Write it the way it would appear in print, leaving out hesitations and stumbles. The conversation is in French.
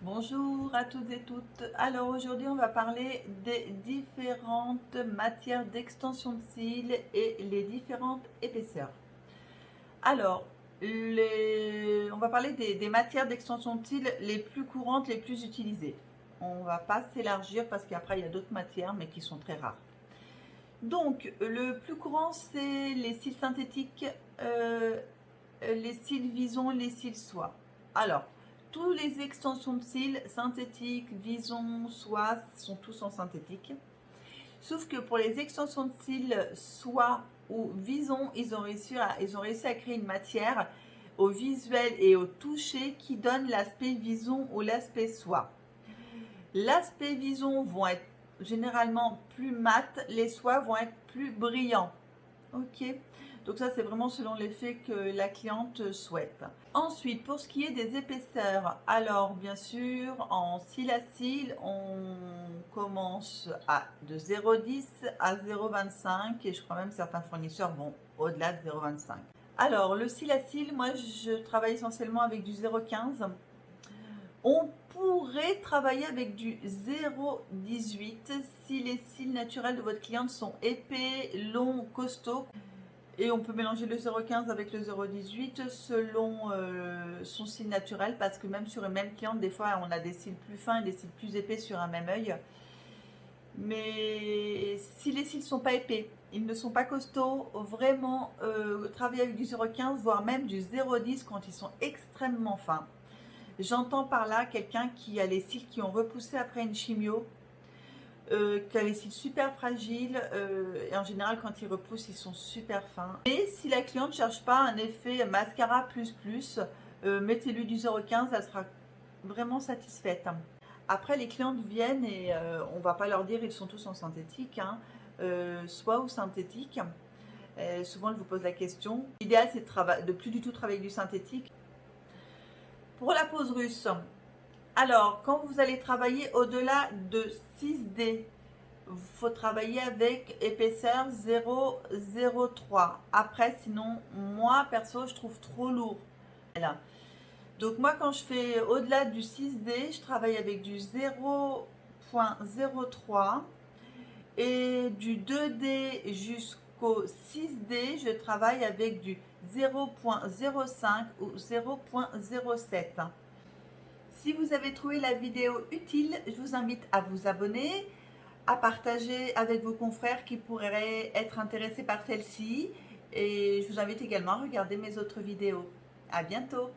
Bonjour à toutes et toutes. Alors aujourd'hui on va parler des différentes matières d'extension de cils et les différentes épaisseurs. Alors, on va parler des matières d'extension de cils les plus courantes, les plus utilisées. On ne va pas s'élargir parce qu'après il y a d'autres matières mais qui sont très rares. Donc le plus courant c'est les cils synthétiques, les cils Vison, les cils soie. Alors, tous les extensions de cils synthétiques, Vison, soie sont tous en synthétique. Sauf que pour les extensions de cils soie ou Vison, ils ont réussi à créer une matière au visuel et au toucher qui donne l'aspect Vison ou l'aspect soie. L'aspect Vison vont être généralement plus mat, les soies vont être plus brillants. Ok, donc ça c'est vraiment selon l'effet que la cliente souhaite. Ensuite, pour ce qui est des épaisseurs, alors bien sûr en cils à cils, on commence de 0,10 à 0,25 et je crois même que certains fournisseurs vont au-delà de 0,25. Alors le cil à cils, moi je travaille essentiellement avec du 0,15. On pourrait travailler avec du 0,18 si les cils naturels de votre cliente sont épais, longs, costauds. Et on peut mélanger le 0,15 avec le 0,18 selon son cil naturel, parce que même sur une même cliente, des fois on a des cils plus fins et des cils plus épais sur un même œil. Mais si les cils ne sont pas épais, ils ne sont pas costauds, vraiment travailler avec du 0,15 voire même du 0,10 quand ils sont extrêmement fins. J'entends par là quelqu'un qui a les cils qui ont repoussé après une chimio, qui a les cils super fragiles, et en général quand ils repoussent ils sont super fins. Et si la cliente ne cherche pas un effet mascara plus, mettez-lui du 0,15, elle sera vraiment satisfaite. Après les clientes viennent et on va pas leur dire ils sont tous en synthétique, hein, soit ou synthétique. Souvent elles vous posent la question. L'idéal c'est de plus du tout travailler avec du synthétique. Pour la pose russe, alors quand vous allez travailler au-delà de 6D, il faut travailler avec épaisseur 0,03. Après, sinon, moi, perso, je trouve trop lourd. Voilà. Donc, moi, quand je fais au-delà du 6D, je travaille avec du 0,03 et du 2D jusqu'au 6D, je travaille avec du 0,05 ou 0,07. Si vous avez trouvé la vidéo utile, je vous invite à vous abonner, à partager avec vos confrères qui pourraient être intéressés par celle-ci. Et je vous invite également à regarder mes autres vidéos. À bientôt!